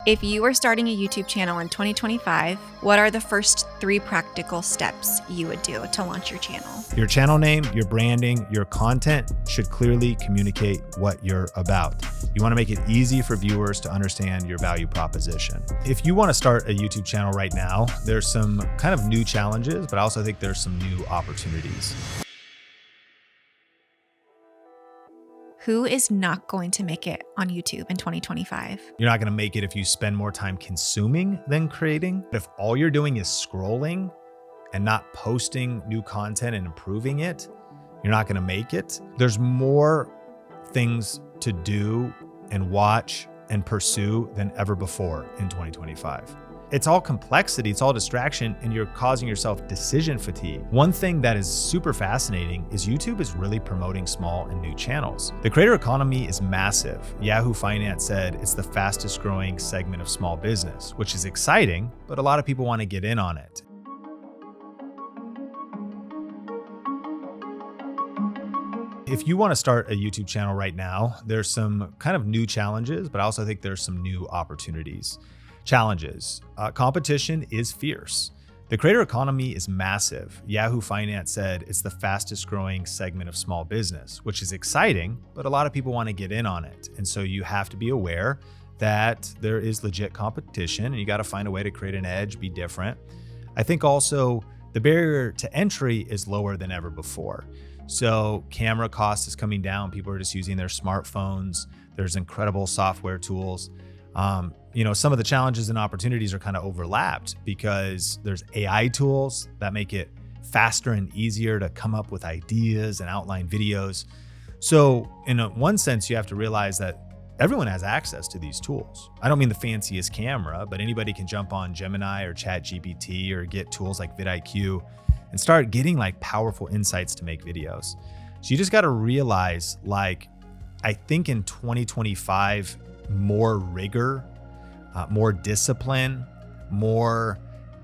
If you are starting a YouTube channel in 2025, what are the first 3 practical steps you would do to launch your channel? Your channel name, your branding, your content should clearly communicate what you're about. You want to make it easy for viewers to understand your value proposition. If you want to start a YouTube channel right now, there's some kind of new challenges, but I also think there's some new opportunities. Who is not going to make it on YouTube in 2025? You're not going to make it if you spend more time consuming than creating. If all you're doing is scrolling and not posting new content and improving it, you're not going to make it. There's more things to do and watch and pursue than ever before in 2025. It's all complexity, it's all distraction, and you're causing yourself decision fatigue. One thing that is super fascinating is YouTube is really promoting small and new channels. The creator economy is massive. Yahoo Finance said it's the fastest growing segment of small business, which is exciting, but a lot of people want to get in on it. If you want to start a YouTube channel right now, there's some kind of new challenges, but I also think there's some new opportunities. Challenges. Competition is fierce. The creator economy is massive. Yahoo Finance said it's the fastest growing segment of small business, which is exciting, but a lot of people want to get in on it. And so you have to be aware that there is legit competition and you got to find a way to create an edge, be different. I think also the barrier to entry is lower than ever before. So camera cost is coming down. People are just using their smartphones. There's incredible software tools. Some of the challenges and opportunities are kind of overlapped because there's AI tools that make it faster and easier to come up with ideas and outline videos. So in one sense, you have to realize that everyone has access to these tools. I don't mean the fanciest camera, but anybody can jump on Gemini or ChatGPT or get tools like vidIQ and start getting like powerful insights to make videos. So you just got to realize, I think in 2025, more rigor, more discipline,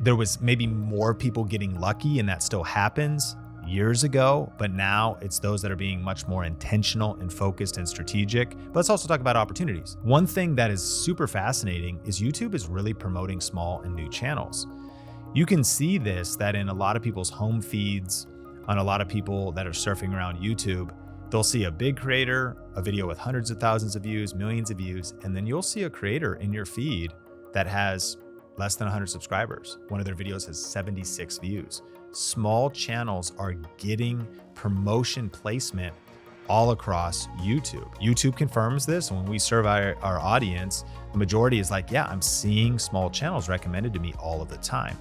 there was maybe more people getting lucky, and that still happens years ago, but now it's those that are being much more intentional and focused and strategic. But let's also talk about opportunities. One thing that is super fascinating is YouTube is really promoting small and new channels. You can see this, that in a lot of people's home feeds, on a lot of people that are surfing around YouTube, they'll see a big creator, a video with hundreds of thousands of views, millions of views, and then you'll see a creator in your feed that has less than 100 subscribers. One of their videos has 76 views. Small channels are getting promotion placement all across YouTube. YouTube confirms this. When we survey our audience, the majority is like, yeah, I'm seeing small channels recommended to me all of the time.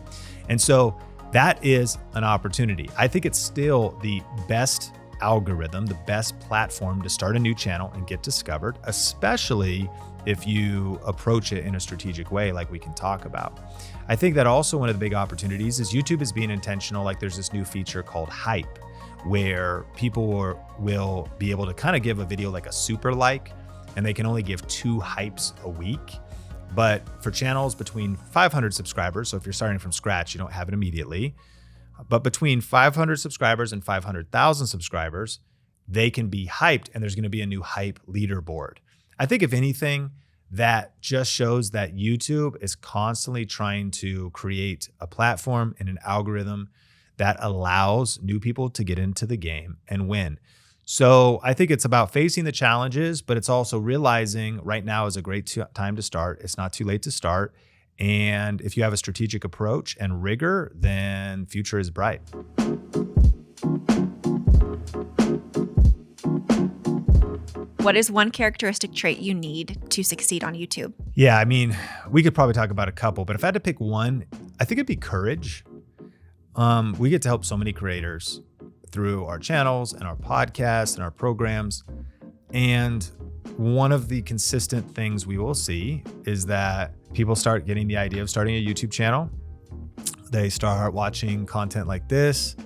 And so that is an opportunity. I think it's still the best algorithm, the best platform to start a new channel and get discovered, especially if you approach it in a strategic way like we can talk about. I think that also one of the big opportunities is YouTube is being intentional. Like there's this new feature called hype, where people will be able to kind of give a video like a super like, and they can only give 2 hypes a week. But for channels between 500 subscribers, so if you're starting from scratch, you don't have it immediately, but between 500 subscribers and 500,000 subscribers, they can be hyped, and there's going to be a new hype leaderboard. I think if anything, that just shows that YouTube is constantly trying to create a platform and an algorithm that allows new people to get into the game and win. So I think it's about facing the challenges, but it's also realizing right now is a great time to start. It's not too late to start. And if you have a strategic approach and rigor, then future is bright. What is one characteristic trait you need to succeed on YouTube? Yeah, I mean, we could probably talk about a couple, but if I had to pick one, I think it'd be courage. We get to help so many creators through our channels and our podcasts and our programs. And one of the consistent things we will see is that people start getting the idea of starting a YouTube channel. They start watching content like this.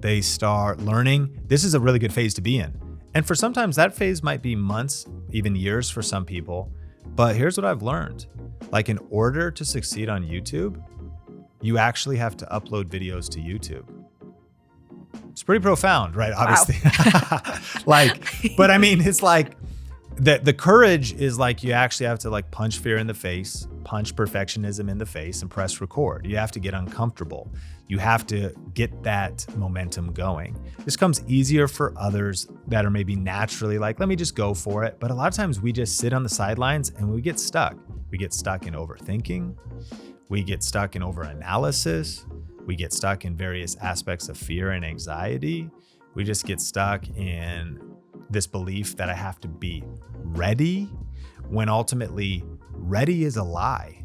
They start learning. This is a really good phase to be in. And for sometimes that phase might be months, even years for some people. But here's what I've learned. Like in order to succeed on YouTube, you actually have to upload videos to YouTube. It's pretty profound, right? Obviously. Wow. But I mean, it's like the courage is like you actually have to like punch fear in the face punch perfectionism in the face and press record. You have to get uncomfortable. You have to get that momentum going. This comes easier for others that are maybe naturally like, let me just go for it. But a lot of times we just sit on the sidelines and we get stuck. We get stuck in overthinking. We get stuck in overanalysis. We get stuck in various aspects of fear and anxiety. We just get stuck in this belief that I have to be ready, when ultimately ready is a lie.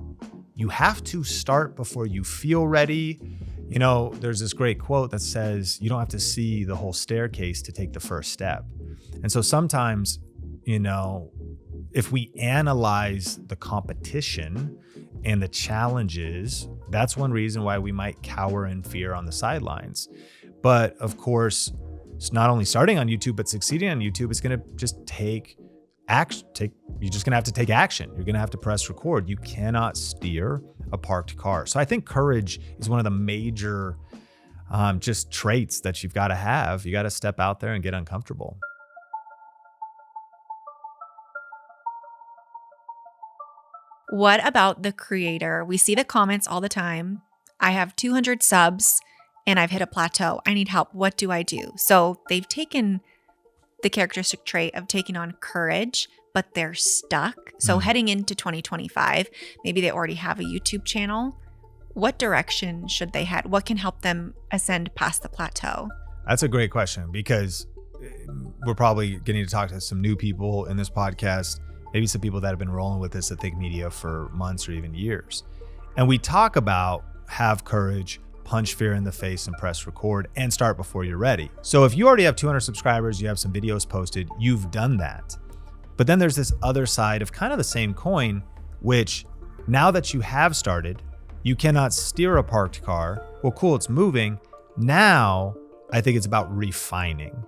You have to start before you feel ready. You know, there's this great quote that says, you don't have to see the whole staircase to take the first step. And so sometimes, you know, if we analyze the competition and the challenges, that's one reason why we might cower in fear on the sidelines. But of course, it's not only starting on YouTube, but succeeding on YouTube is going to just take action. You're just going to have to take action. You're going to have to press record. You cannot steer a parked car. So I think courage is one of the major just traits that you've got to have. You got to step out there and get uncomfortable. What about the creator? We see the comments all the time. I have 200 subs and I've hit a plateau. I need help. What do I do? So they've taken the characteristic trait of taking on courage, but they're stuck. So heading into 2025, maybe they already have a YouTube channel. What direction should they head? What can help them ascend past the plateau? That's a great question, because we're probably getting to talk to some new people in this podcast, maybe some people that have been rolling with this at Think Media for months or even years. And we talk about have courage, punch fear in the face and press record, and start before you're ready. So if you already have 200 subscribers, you have some videos posted, you've done that. But then there's this other side of kind of the same coin, which now that you have started, you cannot steer a parked car. Well, cool, it's moving. Now, I think it's about refining.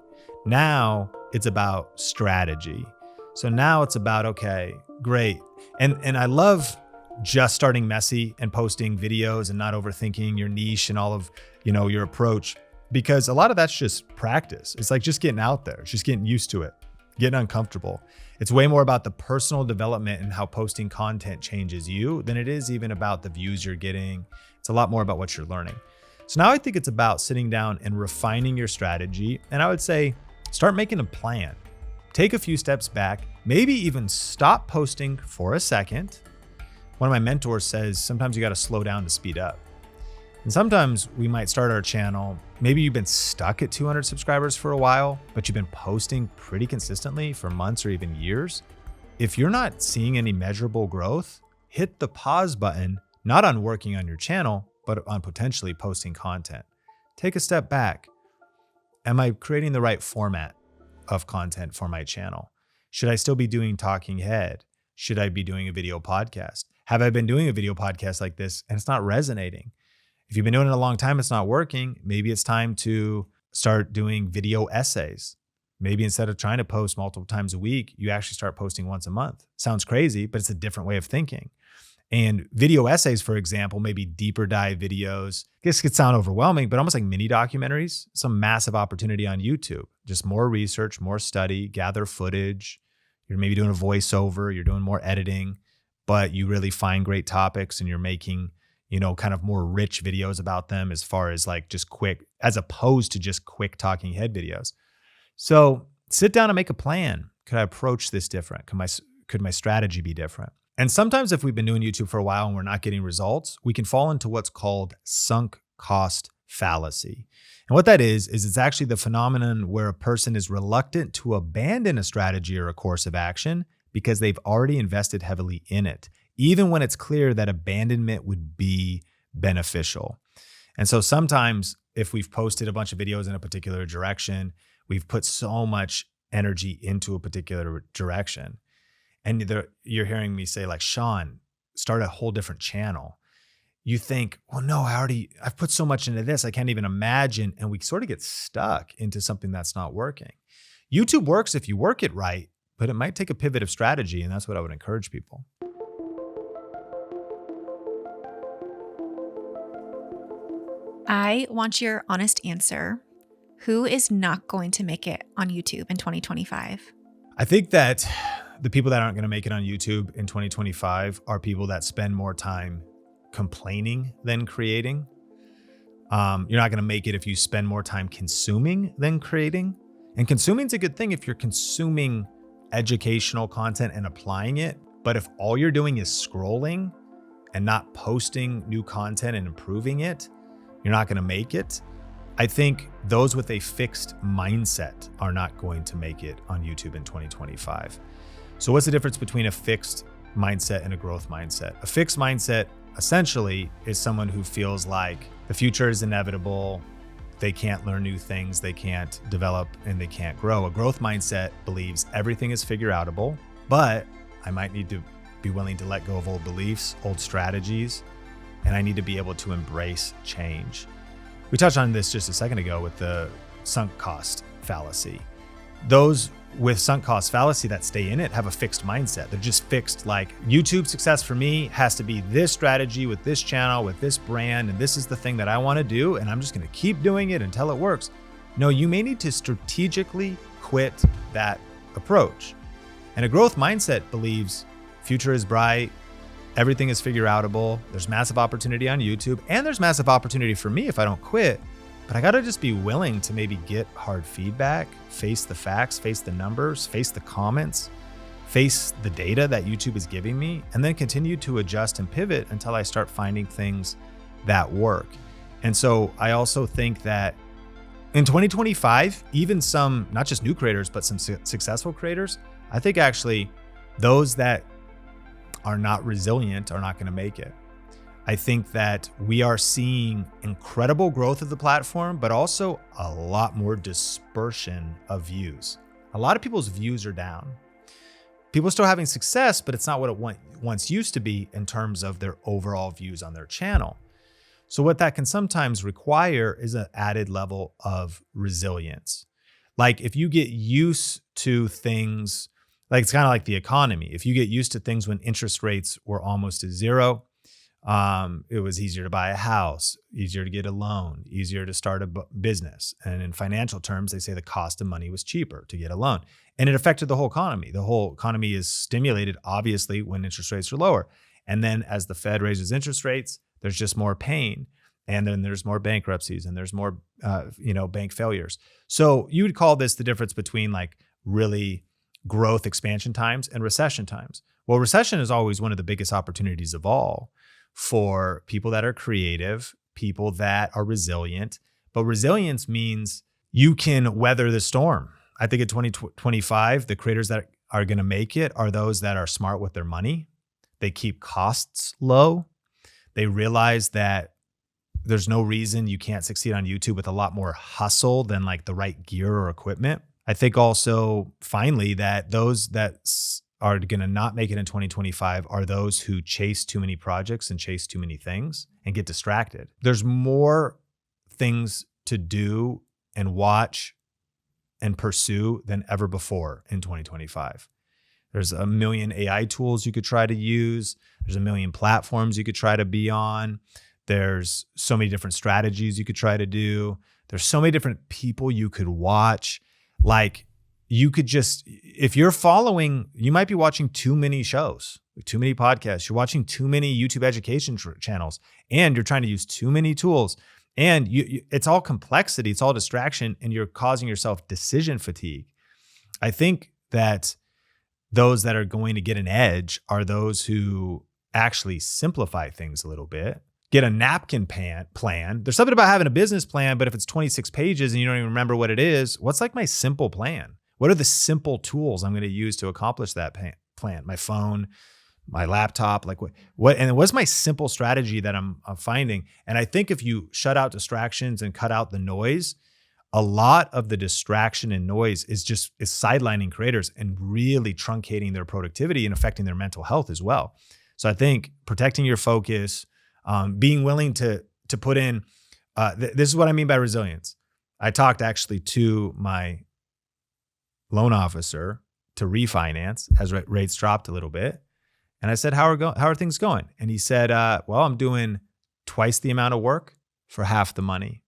Now it's about strategy. So now it's about, okay, great. And I love just starting messy and posting videos and not overthinking your niche and all of, you know, your approach, because a lot of that's just practice. It's like just getting out there, it's just getting used to it, getting uncomfortable. It's way more about the personal development and how posting content changes you than it is even about the views you're getting. It's a lot more about what you're learning. So now I think it's about sitting down and refining your strategy. And I would say, start making a plan. Take a few steps back, maybe even stop posting for a second. One of my mentors says, sometimes you got to slow down to speed up. And sometimes we might start our channel. Maybe you've been stuck at 200 subscribers for a while, but you've been posting pretty consistently for months or even years. If you're not seeing any measurable growth, hit the pause button, not on working on your channel, but on potentially posting content. Take a step back. Am I creating the right format of content for my channel? Should I still be doing talking head? Should I be doing a video podcast? Have I been doing a video podcast like this and it's not resonating? If you've been doing it a long time, it's not working. Maybe it's time to start doing video essays. Maybe instead of trying to post multiple times a week, you actually start posting once a month. Sounds crazy, but it's a different way of thinking. And video essays, for example, maybe deeper dive videos. This could sound overwhelming, but almost like mini documentaries, some massive opportunity on YouTube. Just more research, more study, gather footage. You're maybe doing a voiceover, you're doing more editing, but you really find great topics and you're making, you know, kind of more rich videos about them as far as like just quick, as opposed to just quick talking head videos. So sit down and make a plan. Could I approach this different? Could my strategy be different? And sometimes if we've been doing YouTube for a while and we're not getting results, we can fall into what's called sunk cost fallacy. And what that is it's actually the phenomenon where a person is reluctant to abandon a strategy or a course of action because they've already invested heavily in it, even when it's clear that abandonment would be beneficial. And so sometimes if we've posted a bunch of videos in a particular direction, we've put so much energy into a particular direction. And you're hearing me say like, Sean, start a whole different channel. You think, well, no, I've put so much into this, I can't even imagine. And we sort of get stuck into something that's not working. YouTube works if you work it right, but it might take a pivot of strategy. And that's what I would encourage people. I want your honest answer. Who is not going to make it on YouTube in 2025? I think that The people that aren't going to make it on YouTube in 2025 are people that spend more time complaining than creating. You're not going to make it if you spend more time consuming than creating. And consuming is a good thing if you're consuming educational content and applying it. But if all you're doing is scrolling and not posting new content and improving it, you're not going to make it. I think those with a fixed mindset are not going to make it on YouTube in 2025. So what's the difference between a fixed mindset and a growth mindset? A fixed mindset essentially is someone who feels like the future is inevitable. They can't learn new things, they can't develop, and they can't grow. A growth mindset believes everything is figure outable, but I might need to be willing to let go of old beliefs, old strategies, and I need to be able to embrace change. We touched on this just a second ago with the sunk cost fallacy. Those with sunk cost fallacy that stay in it have a fixed mindset. They're just fixed, like YouTube success for me has to be this strategy with this channel, with this brand, and this is the thing that I want to do, and I'm just going to keep doing it until it works. No, you may need to strategically quit that approach. And a growth mindset believes future is bright, everything is figure outable, there's massive opportunity on YouTube, and there's massive opportunity for me if I don't quit. But I gotta just be willing to maybe get hard feedback, face the facts, face the numbers, face the comments, face the data that YouTube is giving me, and then continue to adjust and pivot until I start finding things that work. And so I also think that in 2025, even some, not just new creators, but some successful creators, I think actually those that are not resilient are not gonna make it. I think that we are seeing incredible growth of the platform, but also a lot more dispersion of views. A lot of people's views are down. People are still having success, but it's not what it once used to be in terms of their overall views on their channel. So what that can sometimes require is an added level of resilience. Like if you get used to things, like it's kind of like the economy. If you get used to things when interest rates were almost to zero, it was easier to buy a house, easier to get a loan, easier to start a business. And in financial terms, they say the cost of money was cheaper to get a loan. And it affected the whole economy. The whole economy is stimulated, obviously, when interest rates are lower. And then as the Fed raises interest rates, there's just more pain. And then there's more bankruptcies and there's more, bank failures. So you would call this the difference between like really growth expansion times and recession times. Well, recession is always one of the biggest opportunities of all for people that are creative, people that are resilient. But resilience means you can weather the storm. I think in 2025, the creators that are going to make it are those that are smart with their money. They keep costs low. They realize that there's no reason you can't succeed on YouTube with a lot more hustle than like the right gear or equipment. I think also, finally, that those that are going to not make it in 2025 are those who chase too many projects and chase too many things and get distracted. There's more things to do and watch and pursue than ever before in 2025. There's a million AI tools you could try to use. There's a million platforms you could try to be on. There's so many different strategies you could try to do. There's so many different people you could watch. Like, you could just, if you're following, you might be watching too many shows, too many podcasts. You're watching too many YouTube education channels, and you're trying to use too many tools. And it's all complexity, it's all distraction, and you're causing yourself decision fatigue. I think that those that are going to get an edge are those who actually simplify things a little bit. Get a napkin plan. There's something about having a business plan, but if it's 26 pages and you don't even remember what it is, what's like my simple plan? What are the simple tools I'm going to use to accomplish that plan? My phone, my laptop, like what? And what's my simple strategy that I'm finding? And I think if you shut out distractions and cut out the noise, a lot of the distraction and noise is sidelining creators and really truncating their productivity and affecting their mental health as well. So I think protecting your focus, being willing to put in, this is what I mean by resilience. I talked actually to my loan officer to refinance as rates dropped a little bit. And I said, how are things going? And he said, well, I'm doing twice the amount of work for half the money.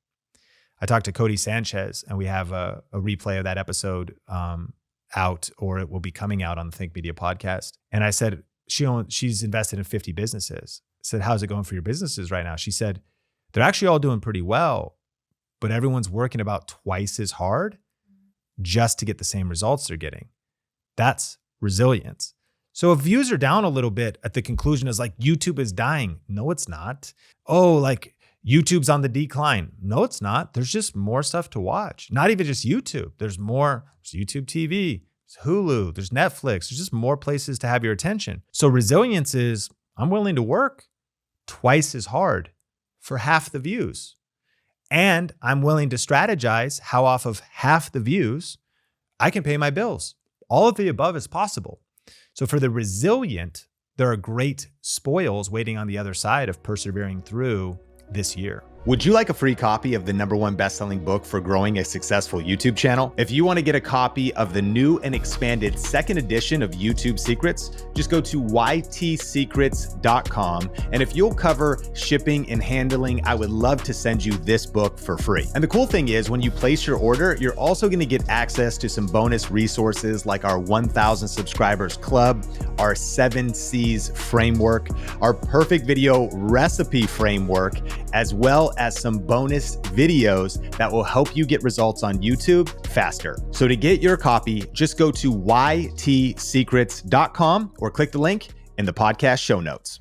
I talked to Codie Sanchez, and we have a replay of that episode out, or it will be coming out on the Think Media podcast. And I said, she's invested in 50 businesses. I said, how's it going for your businesses right now? She said, they're actually all doing pretty well, but everyone's working about twice as hard just to get the same results they're getting. That's resilience. So if views are down a little bit, at the conclusion is like, YouTube is dying. No, it's not. Oh, like YouTube's on the decline. No, it's not. There's just more stuff to watch. Not even just YouTube. There's more. There's YouTube TV, there's Hulu, there's Netflix. There's just more places to have your attention. So resilience is, I'm willing to work twice as hard for half the views. And I'm willing to strategize how off of half the views, I can pay my bills. All of the above is possible. So for the resilient, there are great spoils waiting on the other side of persevering through this year. Would you like a free copy of the #1 best-selling book for growing a successful YouTube channel? If you want to get a copy of the new and expanded second edition of YouTube Secrets, just go to ytsecrets.com. And if you'll cover shipping and handling, I would love to send you this book for free. And the cool thing is, when you place your order, you're also going to get access to some bonus resources like our 1,000 subscribers club, our 7 C's framework, our perfect video recipe framework, as well as some bonus videos that will help you get results on YouTube faster. So to get your copy, just go to ytsecrets.com or click the link in the podcast show notes.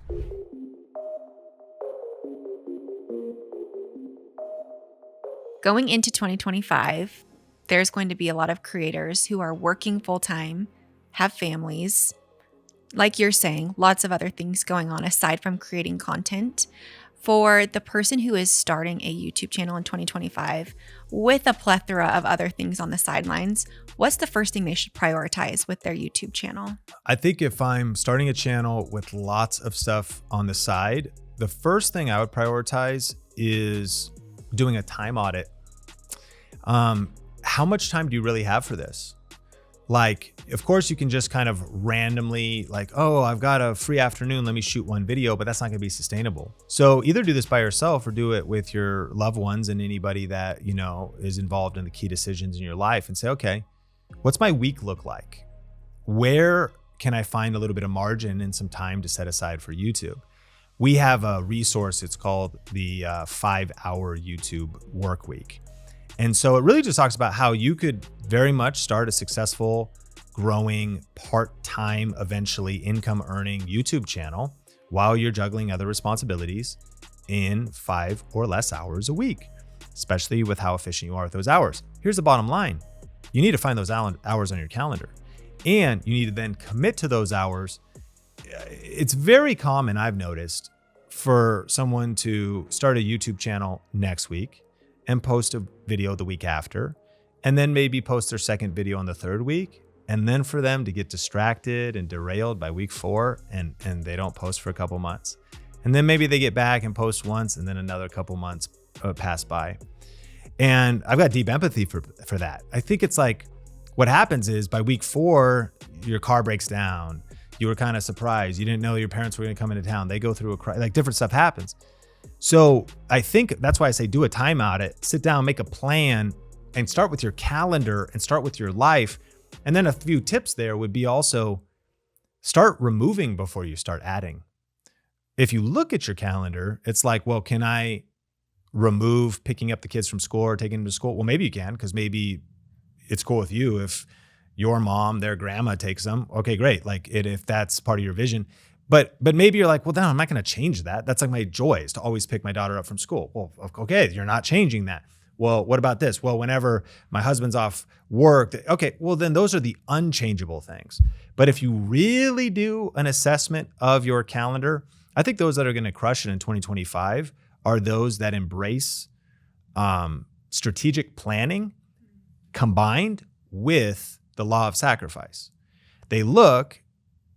Going into 2025, there's going to be a lot of creators who are working full-time, have families, like you're saying, lots of other things going on aside from creating content. For the person who is starting a YouTube channel in 2025 with a plethora of other things on the sidelines, what's the first thing they should prioritize with their YouTube channel? I think if I'm starting a channel with lots of stuff on the side, the first thing I would prioritize is doing a time audit. How much time do you really have for this? Like, of course, you can just kind of randomly like, oh, I've got a free afternoon, let me shoot one video, but that's not gonna be sustainable. So either do this by yourself or do it with your loved ones and anybody that, you know, is involved in the key decisions in your life, and say, okay, what's my week look like? Where can I find a little bit of margin and some time to set aside for YouTube? We have a resource, it's called the 5-hour YouTube work week. And so it really just talks about how you could very much start a successful, growing, part-time, eventually income earning YouTube channel while you're juggling other responsibilities in 5 or less hours a week, especially with how efficient you are with those hours. Here's the bottom line. You need to find those hours on your calendar, and you need to then commit to those hours. It's very common, I've noticed, for someone to start a YouTube channel next week and post a video the week after, and then maybe post their second video on the third week, and then for them to get distracted and derailed by week 4 and they don't post for a couple months. And then maybe they get back and post once, and then another couple months pass by. And I've got deep empathy for that. I think it's like, what happens is by week 4, your car breaks down. You were kind of surprised. You didn't know your parents were gonna come into town. They go through like different stuff happens. So I think that's why I say do a time audit, sit down, make a plan, and start with your calendar and start with your life. And then a few tips there would be also start removing before you start adding. If you look at your calendar, it's like, well, can I remove picking up the kids from school or taking them to school? Well, maybe you can, because maybe it's cool with you if your mom, their grandma takes them. Okay, great. Like if that's part of your vision. But maybe you're like, well, then I'm not going to change that. That's like my joy is to always pick my daughter up from school. Well, okay, you're not changing that. Well, what about this? Well, whenever my husband's off work, okay, well, then those are the unchangeable things. But if you really do an assessment of your calendar, I think those that are going to crush it in 2025 are those that embrace strategic planning combined with the law of sacrifice. They look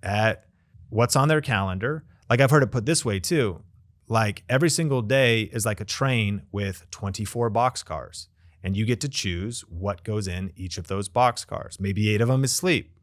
at what's on their calendar. Like I've heard it put this way too. Like every single day is like a train with 24 boxcars, and you get to choose what goes in each of those boxcars. Maybe 8 of them is sleep.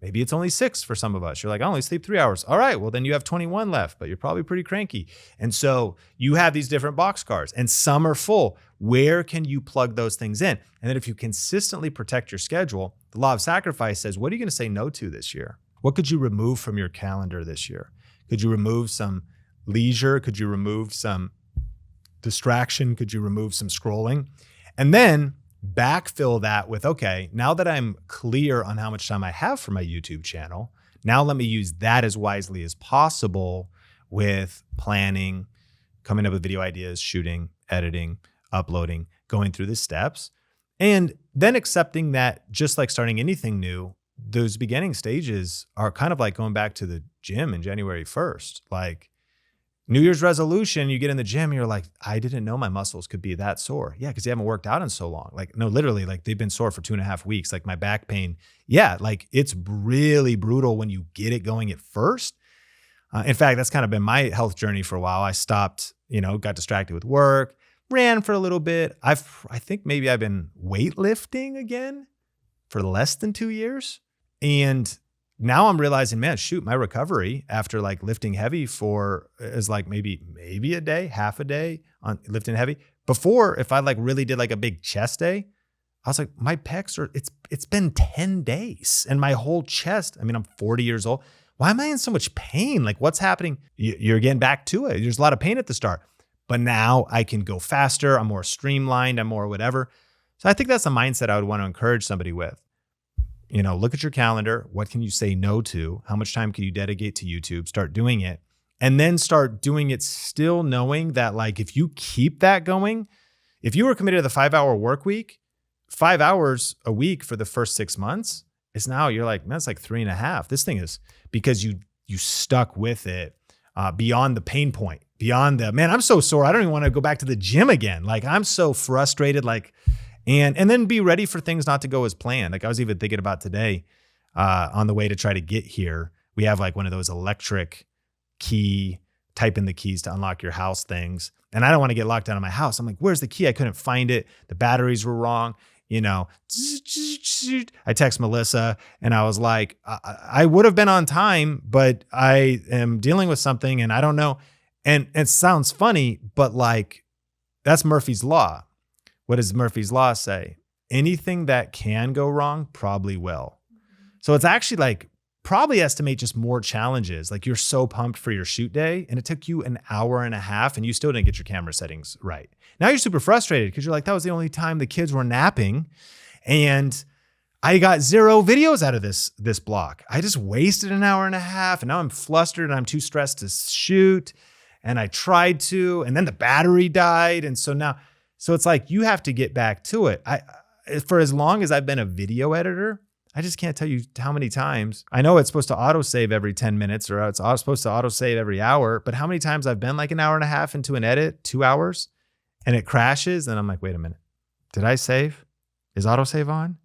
Maybe it's only 6 for some of us. You're like, I only sleep 3 hours. All right, well, then you have 21 left, but you're probably pretty cranky. And so you have these different boxcars and some are full. Where can you plug those things in? And then if you consistently protect your schedule, the law of sacrifice says, what are you going to say no to this year? What could you remove from your calendar this year? Could you remove some leisure? Could you remove some distraction? Could you remove some scrolling? And then backfill that with, okay, now that I'm clear on how much time I have for my YouTube channel, now let me use that as wisely as possible with planning, coming up with video ideas, shooting, editing, uploading, going through the steps, and then accepting that just like starting anything new, those beginning stages are kind of like going back to the gym in January 1st. Like New Year's resolution, you get in the gym, you're like, I didn't know my muscles could be that sore. Yeah, because you haven't worked out in so long. Like, no, literally, like they've been sore for 2.5 weeks. Like my back pain. Yeah, like it's really brutal when you get it going at first. In fact, that's kind of been my health journey for a while. I stopped, got distracted with work, ran for a little bit. I think maybe I've been weightlifting again for less than 2 years. And now I'm realizing, man, shoot, my recovery after like lifting heavy is like maybe a day, half a day on lifting heavy. Before, if I like really did like a big chest day, I was like, my pecs it's been 10 days and my whole chest. I mean, I'm 40 years old. Why am I in so much pain? Like what's happening? You're getting back to it. There's a lot of pain at the start, but now I can go faster. I'm more streamlined. I'm more whatever. So I think that's a mindset I would want to encourage somebody with. Look at your calendar. What can you say no to? How much time can you dedicate to YouTube? Start doing it. And then start doing it still knowing that like, if you keep that going, if you were committed to the 5-hour work week, 5 hours a week for the first 6 months is now you're like, man, that's like 3.5. This thing is because you stuck with it beyond the pain point, beyond the, man, I'm so sore. I don't even want to go back to the gym again. Like I'm so frustrated. Like, and then be ready for things not to go as planned. Like I was even thinking about today on the way to try to get here, we have like one of those electric key, type in the keys to unlock your house things. And I don't want to get locked out of my house. I'm like, where's the key? I couldn't find it. The batteries were wrong. I text Melissa and I was like, I would have been on time, but I am dealing with something and I don't know. And it sounds funny, but like that's Murphy's Law. What does Murphy's Law say? Anything that can go wrong probably will. So it's actually like probably estimate just more challenges. Like you're so pumped for your shoot day and it took you an hour and a half and you still didn't get your camera settings right. Now you're super frustrated because you're like, that was the only time the kids were napping and I got 0 videos out of this block. I just wasted an hour and a half and now I'm flustered and I'm too stressed to shoot. And I tried to, and then the battery died. And so it's like, you have to get back to it. For as long as I've been a video editor, I just can't tell you how many times. I know it's supposed to autosave every 10 minutes or it's supposed to autosave every hour, but how many times I've been like an hour and a half into an edit, 2 hours, and it crashes. And I'm like, wait a minute, did I save? Is autosave on?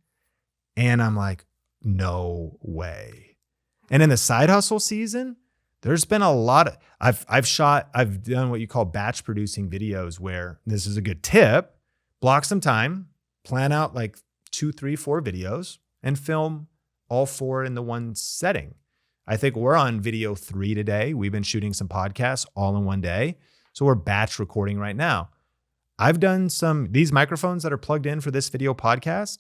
And I'm like, no way. And in the side hustle season, there's been a lot of, I've done what you call batch producing videos where this is a good tip, block some time, plan out like 2, 3, 4 videos and film all 4 in the one setting. I think we're on video 3 today. We've been shooting some podcasts all in one day. So we're batch recording right now. I've done these microphones that are plugged in for this video podcast.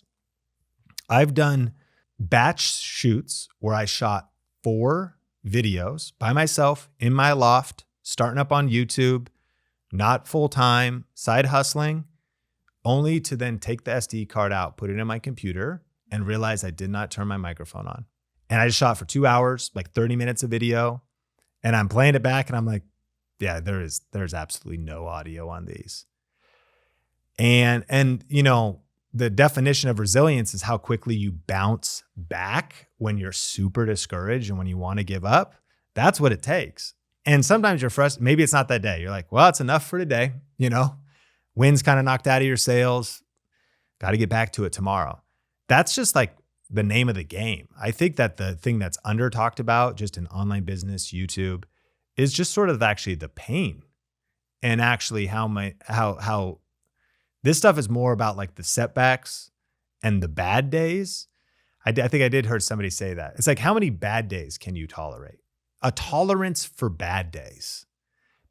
I've done batch shoots where I shot 4 videos by myself in my loft, starting up on YouTube, not full time, side hustling, only to then take the SD card out, put it in my computer and realize I did not turn my microphone on. And I just shot for 2 hours, like 30 minutes of video. And I'm playing it back and I'm like, yeah, there's absolutely no audio on these. And the definition of resilience is how quickly you bounce back when you're super discouraged and when you want to give up. That's what it takes. And sometimes you're frustrated. Maybe it's not that day. You're like, well, it's enough for today. Wind's kind of knocked out of your sails. Got to get back to it tomorrow. That's just like the name of the game. I think that the thing that's under talked about just in online business, YouTube, is just sort of actually the pain and actually how this stuff is more about like the setbacks and the bad days. I think I did heard somebody say that. It's like, how many bad days can you tolerate? A tolerance for bad days.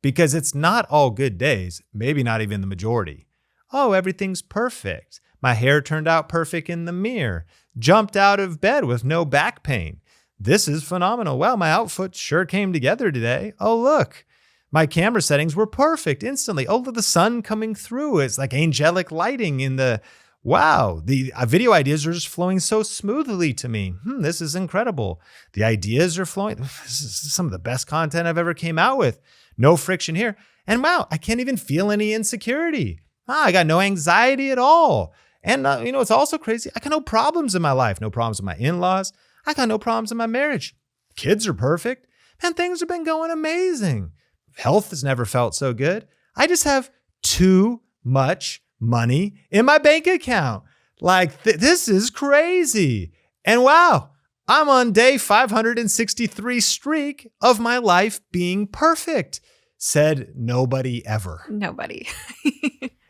Because it's not all good days, maybe not even the majority. Oh, everything's perfect. My hair turned out perfect in the mirror. Jumped out of bed with no back pain. This is phenomenal. Well, my outfit sure came together today. Oh, look, my camera settings were perfect instantly. Oh, the sun coming through. It's like angelic lighting in the, wow, the video ideas are just flowing so smoothly to me. This is incredible. The ideas are flowing. This is some of the best content I've ever came out with. No friction here. And wow, I can't even feel any insecurity. I got no anxiety at all. And it's also crazy. I got no problems in my life. No problems with my in-laws. I got no problems in my marriage. Kids are perfect. And things have been going amazing. Health has never felt so good. I just have too much money in my bank account. Like this is crazy. And wow, I'm on day 563 streak of my life being perfect. Said nobody ever. Nobody.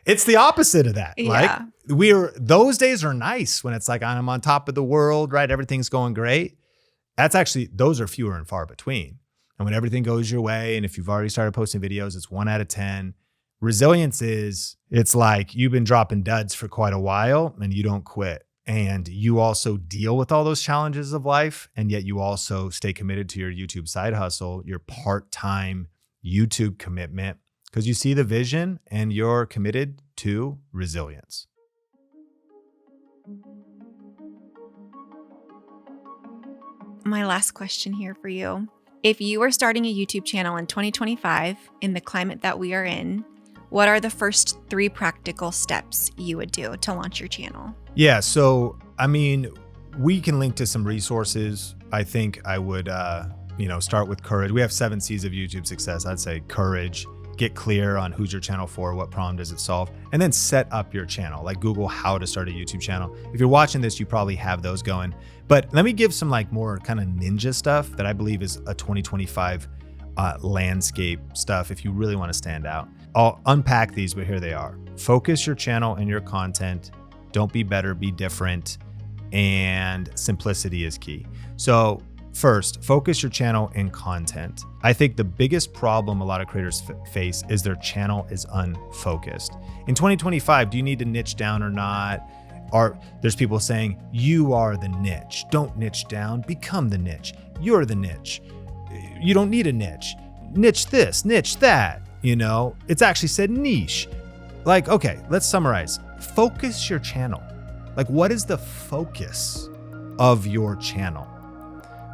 It's the opposite of that. Yeah. Like those days are nice when it's like I'm on top of the world, right? Everything's going great. Those are fewer and far between. And when everything goes your way, and if you've already started posting videos, it's 1 out of 10. Resilience it's like you've been dropping duds for quite a while and you don't quit. And you also deal with all those challenges of life. And yet you also stay committed to your YouTube side hustle, your part-time YouTube commitment, because you see the vision and you're committed to resilience. My last question here for you. If you were starting a YouTube channel in 2025 in the climate that we are in, what are the first 3 practical steps you would do to launch your channel? Yeah. So, we can link to some resources. I think I would, start with courage. We have 7 C's of YouTube success. I'd say courage, get clear on who's your channel for, what problem does it solve, and then set up your channel. Like Google how to start a YouTube channel. If you're watching this, you probably have those going. But let me give some more kind of ninja stuff that I believe is a 2025 landscape stuff if you really want to stand out. I'll unpack these, but here they are. Focus your channel and your content. Don't be better, be different. And simplicity is key. So first, focus your channel and content. I think the biggest problem a lot of creators face is their channel is unfocused. In 2025, do you need to niche down or not? There's people saying, you are the niche. Don't niche down, become the niche. You're the niche. You don't need a niche. Niche this, niche that. It's actually said niche. Okay, let's summarize. Focus your channel. What is the focus of your channel?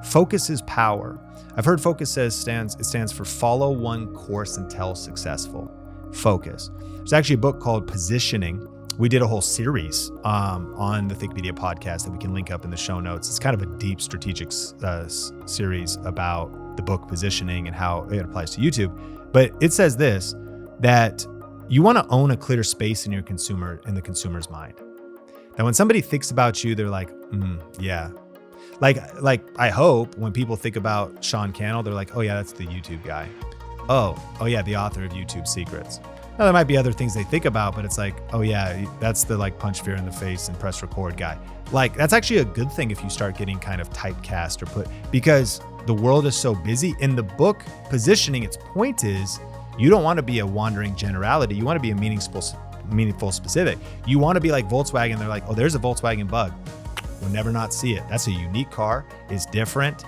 Focus is power. I've heard focus stands for follow one course until successful. Focus. There's actually a book called Positioning. We did a whole series on the Think Media podcast that we can link up in the show notes. It's kind of a deep strategic series about the book Positioning and how it applies to YouTube. But it says this, that you want to own a clear space in the consumer's mind. That when somebody thinks about you, they're like, yeah. Like I hope when people think about Sean Cannell, they're like, oh yeah, that's the YouTube guy. Oh yeah, the author of YouTube Secrets. Now there might be other things they think about, but it's like, oh yeah, that's the punch fear in the face and press record guy. That's actually a good thing if you start getting kind of typecast or because the world is so busy. In the book Positioning, its point is you don't want to be a wandering generality. You want to be a meaningful specific. You want to be like Volkswagen. They're like, oh, there's a Volkswagen Bug. We'll never not see it. That's a unique car. It's different.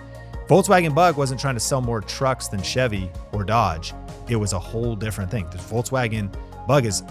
Volkswagen Bug wasn't trying to sell more trucks than Chevy or Dodge. It was a whole different thing. The Volkswagen Bug is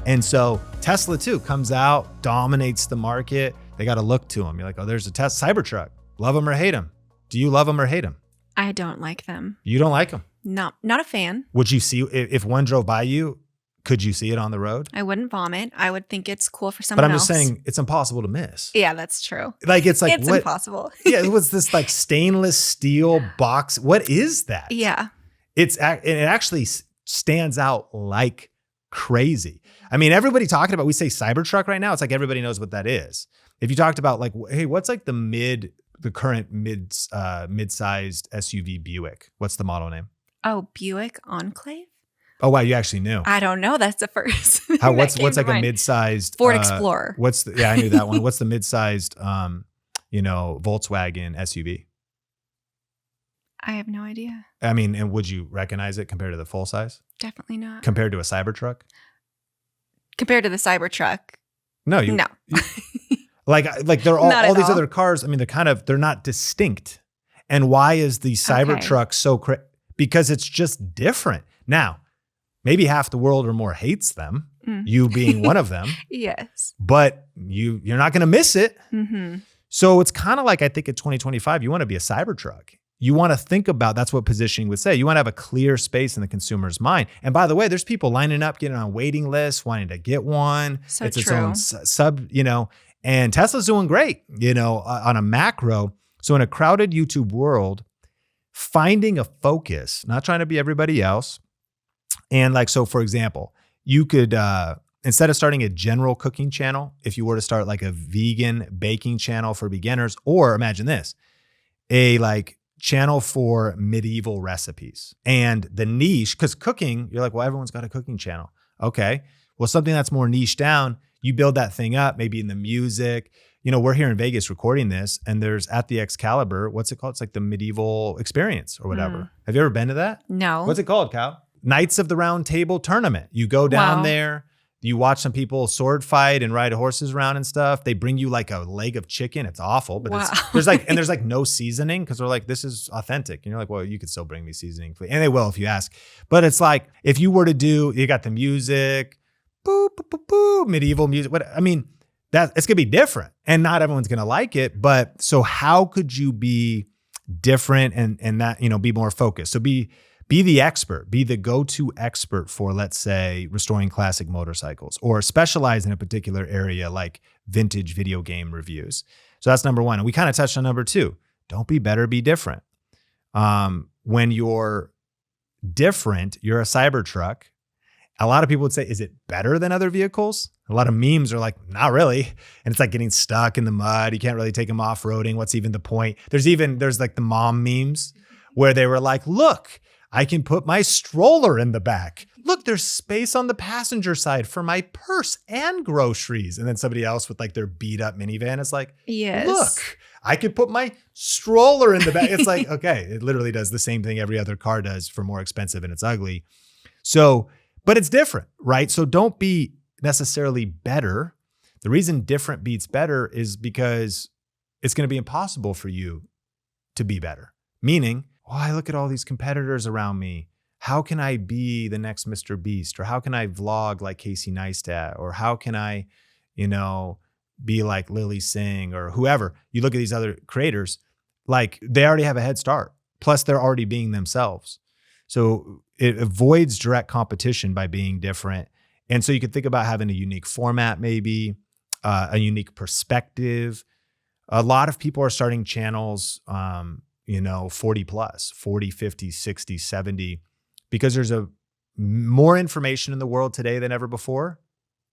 and so Tesla too comes out, dominates the market. They got a look to them. You're like, oh, there's a Tesla Cybertruck. Love them or hate them. Do you love them or hate them? I don't like them. You don't like them? No, not a fan. Would you see, if one drove by you, could you see it on the road? I wouldn't vomit. I would think it's cool for someone else. But I'm just saying it's impossible to miss. Yeah, that's true. It's it's impossible. Yeah, it was this stainless steel box. What is that? Yeah. It actually stands out like crazy. Everybody talking about, we say Cybertruck right now. It's like everybody knows what that is. If you talked about hey, what's the current mid-sized SUV Buick? What's the model name? Oh, Buick Enclave? Oh, wow. You actually knew. I don't know. That's the first. What's like a mid-sized Ford Explorer? Yeah, I knew that one. What's the mid-sized, Volkswagen SUV? I have no idea. I mean, and would you recognize it compared to the full size? Definitely not. Compared to a Cybertruck? Compared to the Cybertruck. No. No. like they're all these other cars. I mean, they're not distinct. And why is the Cybertruck so because it's just different. Now, maybe half the world or more hates them, you being one of them. Yes. But you're not going to miss it. Mm-hmm. So it's kind of like, I think in 2025, you want to be a Cybertruck. You want to think about, that's what positioning would say. You want to have a clear space in the consumer's mind. And by the way, there's people lining up, getting on waiting lists, wanting to get one. So it's true. its own sub, and Tesla's doing great, on a macro. So in a crowded YouTube world, finding a focus, not trying to be everybody else. And so for example, you could, instead of starting a general cooking channel, if you were to start like a vegan baking channel for beginners, or imagine this, a channel for medieval recipes and the niche, because cooking, you're like, well, everyone's got a cooking channel. Okay. Well, something that's more niche down, you build that thing up, maybe in the music. We're here in Vegas recording this, and there's at the Excalibur, what's it called? It's like the medieval experience or whatever. Have you ever been to that? No. What's it called, Cal? Knights of the Round Table tournament. You go down there, you watch some people sword fight and ride horses around and stuff. They bring you like a leg of chicken. It's awful, but there's no seasoning because they're like, this is authentic. And you're like, well, you could still bring me seasoning. And they will if you ask. But it's like, if you were to you got the music, boo, boo, boo, boo, medieval music. It's going to be different and not everyone's going to like it. But so how could you be different and that, be more focused? So be the expert, be the go-to expert for, let's say, restoring classic motorcycles, or specialize in a particular area like vintage video game reviews. So that's number one. And we kind of touched on number two. Don't be better, be different. When you're different, you're a Cybertruck. A lot of people would say, is it better than other vehicles? A lot of memes are like, not really. And it's like getting stuck in the mud. You can't really take them off-roading. What's even the point? There's like the mom memes where they were like, look, I can put my stroller in the back. Look, there's space on the passenger side for my purse and groceries. And then somebody else with like their beat up minivan is like, yes, look, I could put my stroller in the back. It's like, okay, it literally does the same thing every other car does for more expensive and it's ugly. So, but it's different, right? So don't be necessarily better. The reason different beats better is because it's going to be impossible for you to be better. Meaning, I look at all these competitors around me. How can I be the next Mr. Beast? Or how can I vlog like Casey Neistat? Or how can I, be like Lily Singh or whoever? You look at these other creators, like they already have a head start. Plus they're already being themselves. So it avoids direct competition by being different. And so you could think about having a unique format, maybe a unique perspective. A lot of people are starting channels, 40 plus, 40, 50, 60, 70, because there's more information in the world today than ever before,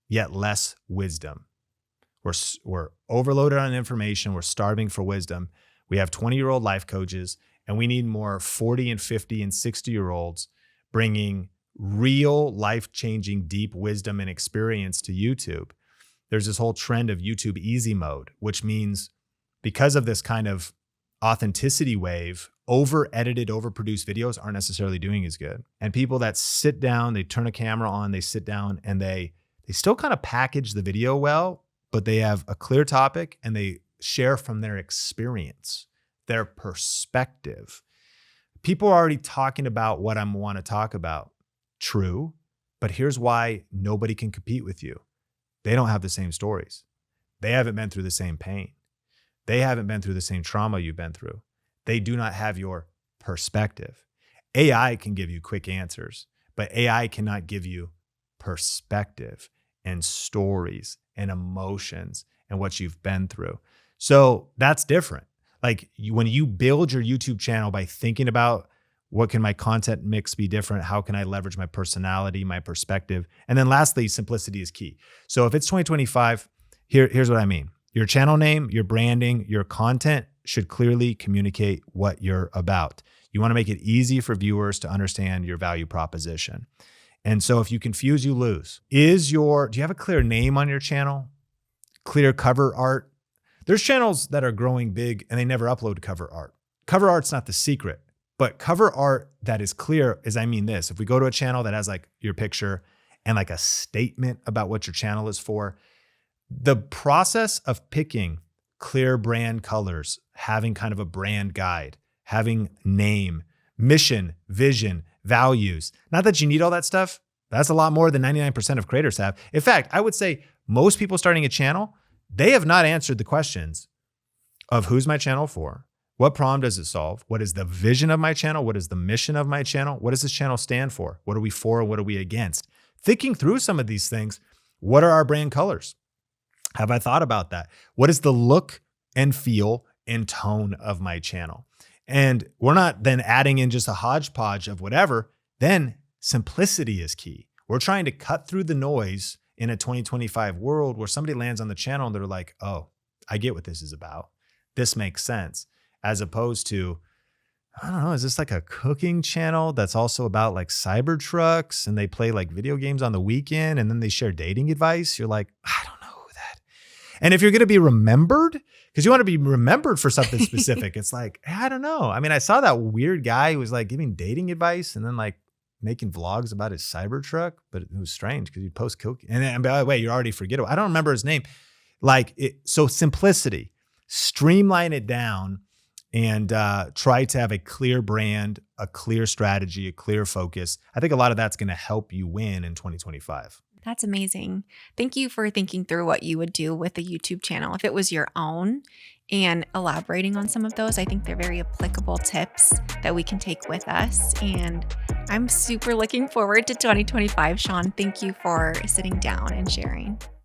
yet less wisdom. We're overloaded on information. We're starving for wisdom. We have 20-year-old life coaches, and we need more 40 and 50 and 60-year-olds bringing real life-changing deep wisdom and experience to YouTube. There's this whole trend of YouTube easy mode, which means because of this kind of authenticity wave, over-edited, overproduced videos aren't necessarily doing as good. And people that sit down, they turn a camera on, they sit down, and they still kind of package the video well, but they have a clear topic and they share from their experience, their perspective. People are already talking about what I want to talk about. True, but here's why nobody can compete with you. They don't have the same stories. They haven't been through the same pain. They haven't been through the same trauma you've been through. They do not have your perspective. AI can give you quick answers, but AI cannot give you perspective and stories and emotions and what you've been through. So that's different. Like when you build your YouTube channel by thinking about what can my content mix be different? How can I leverage my personality, my perspective? And then lastly, simplicity is key. So if it's 2025, here's what I mean. Your channel name, your branding, your content should clearly communicate what you're about. You want to make it easy for viewers to understand your value proposition. And so if you confuse, you lose. Do you have a clear name on your channel? Clear cover art? There's channels that are growing big and they never upload cover art. Cover art's not the secret, but cover art that is clear is, I mean this, if we go to a channel that has like your picture and like a statement about what your channel is for, the process of picking clear brand colors, having kind of a brand guide, having name, mission, vision, values. Not that you need all that stuff. That's a lot more than 99% of creators have. In fact, I would say most people starting a channel, they have not answered the questions of who's my channel for? What problem does it solve? What is the vision of my channel? What is the mission of my channel? What does this channel stand for? What are we for? What are we against? Thinking through some of these things, what are our brand colors? Have I thought about that? What is the look and feel and tone of my channel? And we're not then adding in just a hodgepodge of whatever. Then simplicity is key. We're trying to cut through the noise in a 2025 world where somebody lands on the channel and they're like, oh, I get what this is about. This makes sense. As opposed to, I don't know, is this like a cooking channel that's also about like Cybertrucks and they play like video games on the weekend and then they share dating advice? You're like, I don't know who that. And if you're going to be remembered, because you want to be remembered for something specific, it's like, I don't know. I mean, I saw that weird guy who was like giving dating advice and then like making vlogs about his Cybertruck, but it was strange because he'd post cooking. And by the way, you're already forgettable. I don't remember his name. So simplicity, streamline it down and try to have a clear brand, a clear strategy, a clear focus. I think a lot of that's going to help you win in 2025. That's amazing. Thank you for thinking through what you would do with a YouTube channel if it was your own and elaborating on some of those. I think they're very applicable tips that we can take with us. And I'm super looking forward to 2025. Sean, thank you for sitting down and sharing.